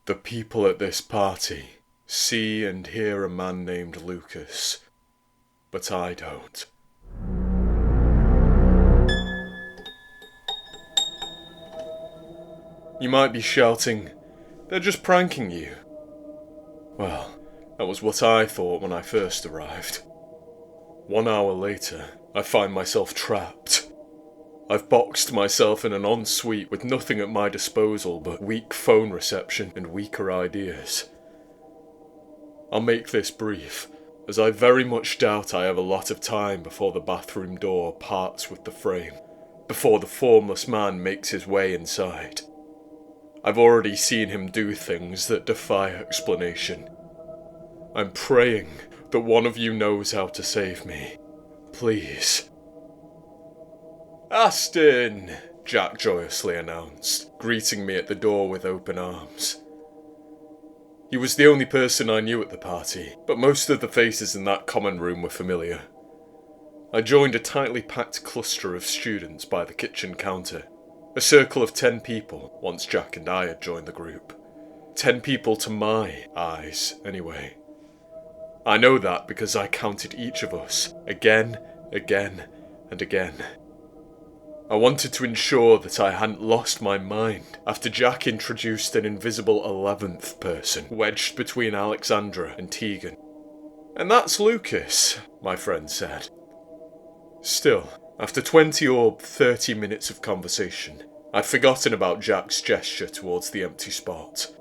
The people at this party see and hear a man named Lucas, but I don't. You might be shouting, "They're just pranking you." Well, that was what I thought when I first arrived. 1 hour later, I find myself trapped. I've boxed myself in an ensuite with nothing at my disposal but weak phone reception and weaker ideas. I'll make this brief, as I very much doubt I have a lot of time before the bathroom door parts with the frame, before the formless man makes his way inside. I've already seen him do things that defy explanation. I'm praying that one of you knows how to save me. Please. "Aston!" Jack joyously announced, greeting me at the door with open arms. He was the only person I knew at the party, but most of the faces in that common room were familiar. I joined a tightly packed cluster of students by the kitchen counter. A circle of 10 people, once Jack and I had joined the group. 10 people to my eyes, anyway. I know that because I counted each of us, again, and again. I wanted to ensure that I hadn't lost my mind after Jack introduced an invisible 11th person wedged between Alexandra and Tegan. "And that's Lucas," my friend said. Still, after 20 or 30 minutes of conversation, I'd forgotten about Jack's gesture towards the empty spot.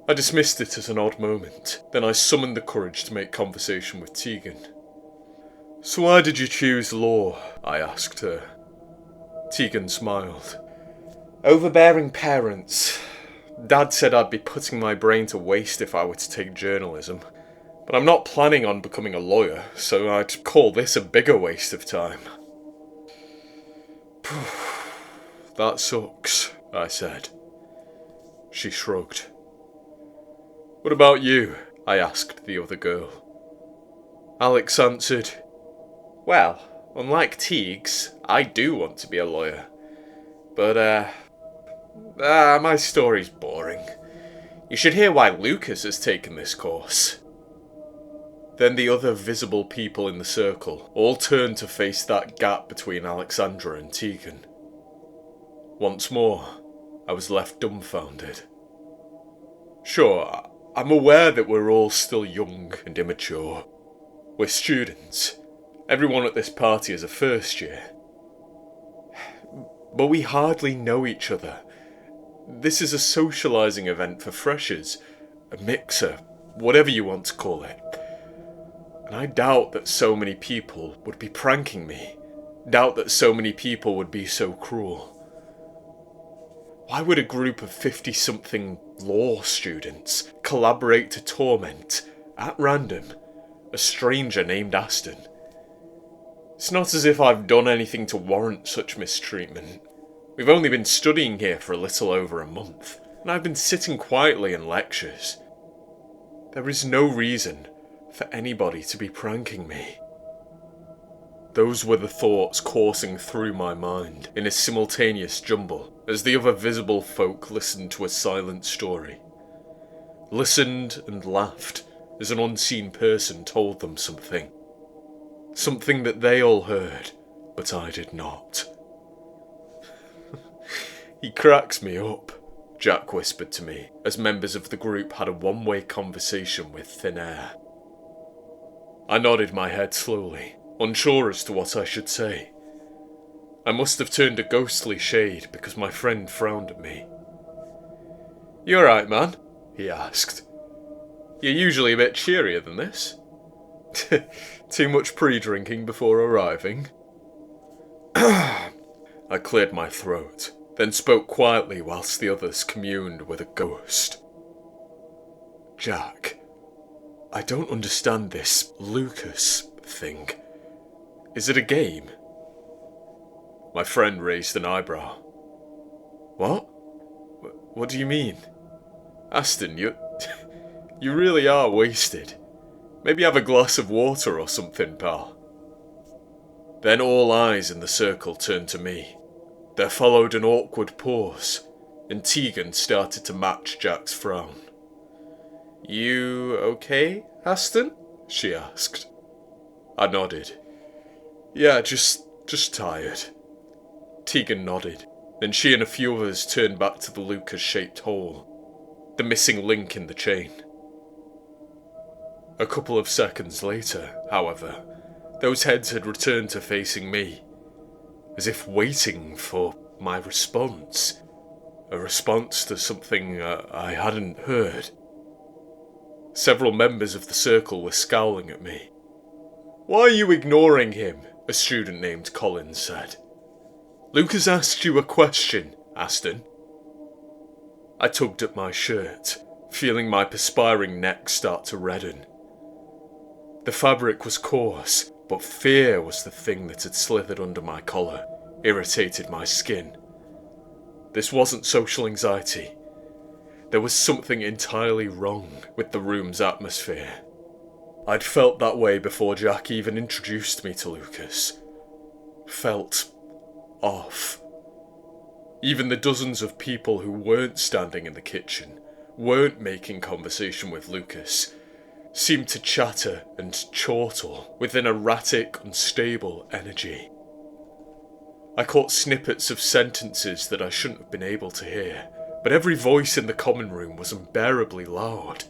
I dismissed it as an odd moment, then I summoned the courage to make conversation with Tegan. "So why did you choose law?" I asked her. Tegan smiled. "Overbearing parents. Dad said I'd be putting my brain to waste if I were to take journalism. But I'm not planning on becoming a lawyer, so I'd call this a bigger waste of time." "That sucks," I said. She shrugged. "What about you?" I asked the other girl. Alex answered, "Well, unlike Teagues, I do want to be a lawyer. But, my story's boring. You should hear why Lucas has taken this course." Then the other visible people in the circle all turned to face that gap between Alexandra and Tegan. Once more, I was left dumbfounded. Sure, I'm aware that we're all still young and immature. We're students. Everyone at this party is a first year. But we hardly know each other. This is a socialising event for freshers, a mixer, whatever you want to call it. And I doubt that so many people would be pranking me. Doubt that so many people would be so cruel. Why would a group of 50-something law students collaborate to torment, at random, a stranger named Aston? It's not as if I've done anything to warrant such mistreatment. We've only been studying here for a little over a month, and I've been sitting quietly in lectures. There is no reason for anybody to be pranking me. Those were the thoughts coursing through my mind in a simultaneous jumble as the other visible folk listened to a silent story. Listened and laughed as an unseen person told them something. Something that they all heard, but I did not. "He cracks me up," Jack whispered to me as members of the group had a one-way conversation with thin air. I nodded my head slowly, unsure as to what I should say. I must have turned a ghostly shade because my friend frowned at me. "You alright, man?" he asked. "You're usually a bit cheerier than this." "Too much pre-drinking before arriving?" I cleared my throat, then spoke quietly whilst the others communed with a ghost. "Jack, I don't understand this Lucas thing. Is it a game?" My friend raised an eyebrow. "What? What do you mean? Aston, you really are wasted. Maybe have a glass of water or something, pal." Then all eyes in the circle turned to me. There followed an awkward pause, and Tegan started to match Jack's frown. You okay, Aston? She asked. I nodded. Yeah, just tired. Tegan nodded. Then she and a few others turned back to the Lucas-shaped hole, the missing link in the chain. A couple of seconds later, however, those heads had returned to facing me, as if waiting for my response. A response to something I hadn't heard. Several members of the circle were scowling at me. "Why are you ignoring him?" a student named Colin said. "Lucas asked you a question, Aston." I tugged at my shirt, feeling my perspiring neck start to redden. The fabric was coarse, but fear was the thing that had slithered under my collar, irritated my skin. This wasn't social anxiety. There was something entirely wrong with the room's atmosphere. I'd felt that way before Jack even introduced me to Lucas. Felt off. Even the dozens of people who weren't standing in the kitchen, weren't making conversation with Lucas, seemed to chatter and chortle with an erratic, unstable energy. I caught snippets of sentences that I shouldn't have been able to hear, but every voice in the common room was unbearably loud.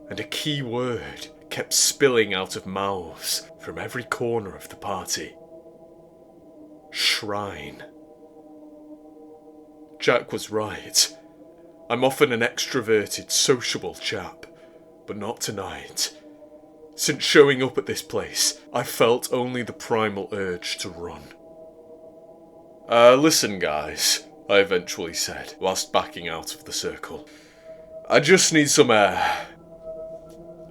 And a key word kept spilling out of mouths from every corner of the party. Shrine. Jack was right. I'm often an extroverted, sociable chap, but not tonight. Since showing up at this place, I felt only the primal urge to run. Listen guys, I eventually said, whilst backing out of the circle. I just need some air.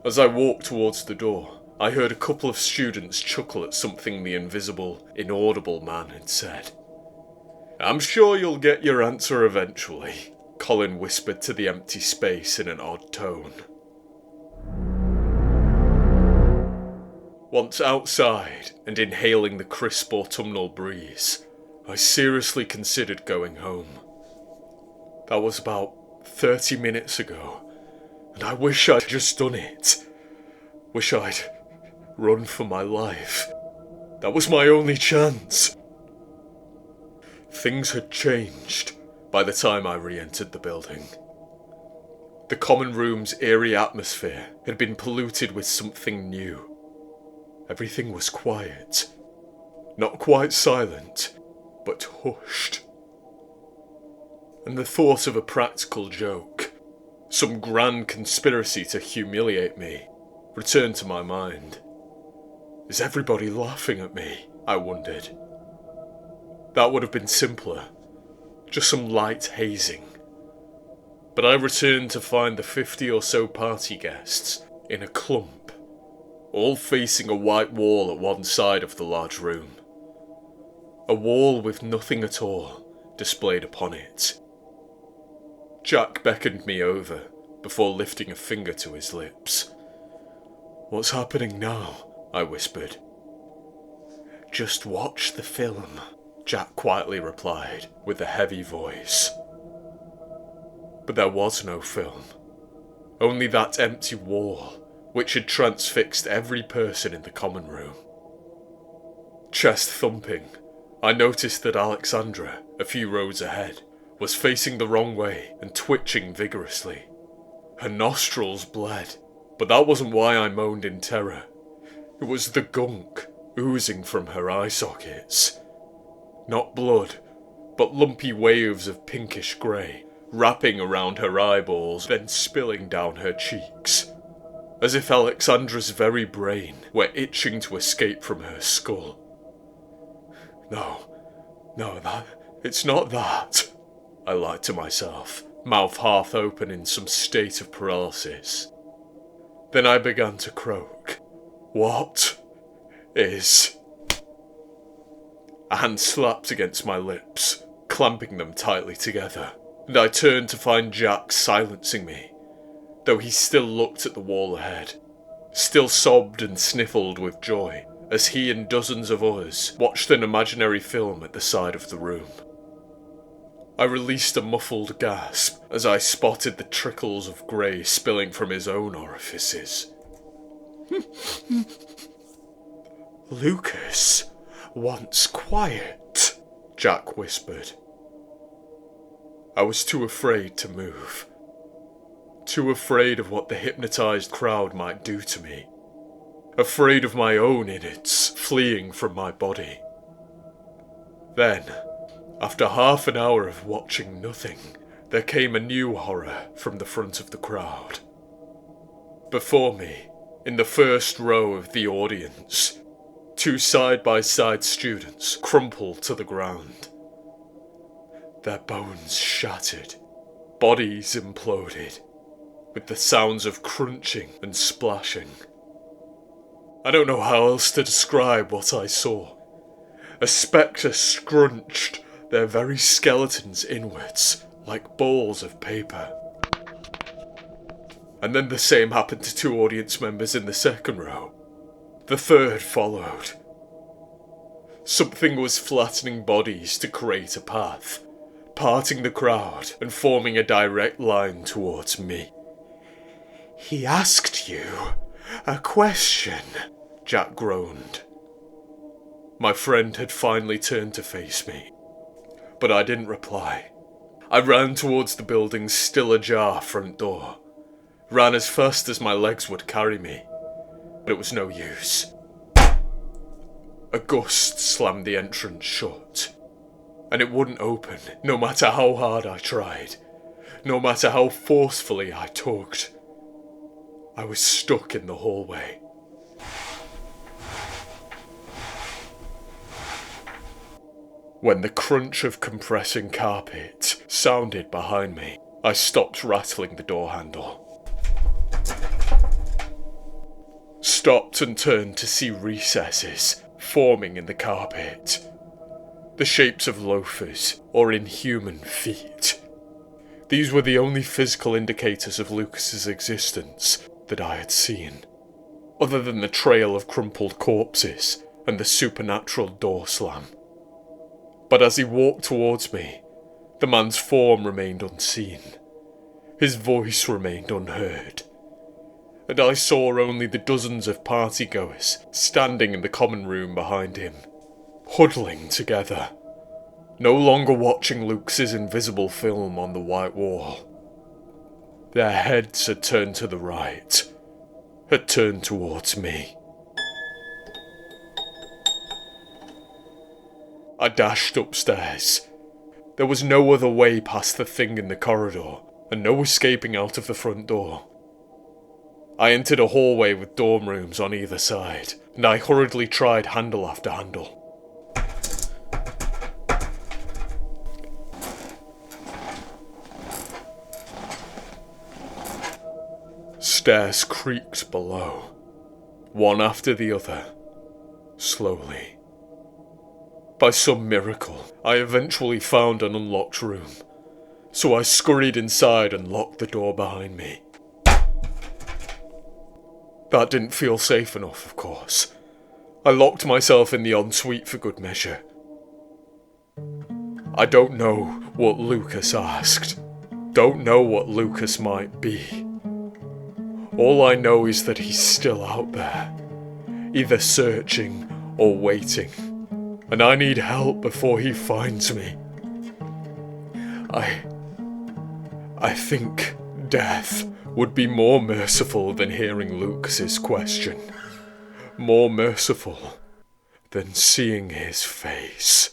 As I walked towards the door, I heard a couple of students chuckle at something the invisible, inaudible man had said. "I'm sure you'll get your answer eventually," Colin whispered to the empty space in an odd tone. Once outside and inhaling the crisp autumnal breeze, I seriously considered going home. That was about 30 minutes ago, and I wish I'd just done it. Wish I'd run for my life. That was my only chance. Things had changed by the time I re-entered the building. The common room's eerie atmosphere had been polluted with something new. Everything was quiet. Not quite silent, but hushed. And the thought of a practical joke, some grand conspiracy to humiliate me, returned to my mind. Is everybody laughing at me? I wondered. That would have been simpler. Just some light hazing. But I returned to find the 50 or so party guests in a clump, all facing a white wall at one side of the large room. A wall with nothing at all displayed upon it. Jack beckoned me over before lifting a finger to his lips. "What's happening now?" I whispered. "Just watch the film," Jack quietly replied with a heavy voice. But there was no film. Only that empty wall, which had transfixed every person in the common room. Chest thumping, I noticed that Alexandra, a few rows ahead, was facing the wrong way and twitching vigorously. Her nostrils bled, but that wasn't why I moaned in terror. It was the gunk oozing from her eye sockets. Not blood, but lumpy waves of pinkish grey, wrapping around her eyeballs, then spilling down her cheeks. As if Alexandra's very brain were itching to escape from her skull. No, it's not that, I lied to myself, mouth half open in some state of paralysis. Then I began to croak. What is... A hand slapped against my lips, clamping them tightly together, and I turned to find Jack silencing me, though he still looked at the wall ahead, still sobbed and sniffled with joy as he and dozens of others watched an imaginary film at the side of the room. I released a muffled gasp as I spotted the trickles of grey spilling from his own orifices. "Lucas wants quiet," Jack whispered. I was too afraid to move. Too afraid of what the hypnotised crowd might do to me. Afraid of my own innards fleeing from my body. Then, after half an hour of watching nothing, there came a new horror from the front of the crowd. Before me, in the first row of the audience, two side-by-side students crumpled to the ground. Their bones shattered, bodies imploded, with the sounds of crunching and splashing. I don't know how else to describe what I saw. A spectre scrunched their very skeletons inwards, like balls of paper. And then the same happened to two audience members in the second row. The third followed. Something was flattening bodies to create a path, parting the crowd and forming a direct line towards me. "He asked you a question," Jack groaned. My friend had finally turned to face me, but I didn't reply. I ran towards the building's still ajar front door, ran as fast as my legs would carry me, but it was no use. A gust slammed the entrance shut, and it wouldn't open, no matter how hard I tried, no matter how forcefully I tugged. I was stuck in the hallway. When the crunch of compressing carpet sounded behind me, I stopped rattling the door handle. Stopped and turned to see recesses forming in the carpet. The shapes of loafers or inhuman feet. These were the only physical indicators of Lucas's existence that I had seen, other than the trail of crumpled corpses and the supernatural door slam. But as he walked towards me, the man's form remained unseen. His voice remained unheard. And I saw only the dozens of partygoers standing in the common room behind him, huddling together, no longer watching Lucas's invisible film on the white wall. Their heads had turned to the right, had turned towards me. I dashed upstairs. There was no other way past the thing in the corridor, and no escaping out of the front door. I entered a hallway with dorm rooms on either side, and I hurriedly tried handle after handle. Stairs creaked below, one after the other, slowly. By some miracle, I eventually found an unlocked room, so I scurried inside and locked the door behind me. That didn't feel safe enough, of course. I locked myself in the ensuite for good measure. I don't know what Lucas asked. Don't know what Lucas might be. All I know is that he's still out there, either searching or waiting, and I need help before he finds me. I think death would be more merciful than hearing Lucas's question. More merciful than seeing his face.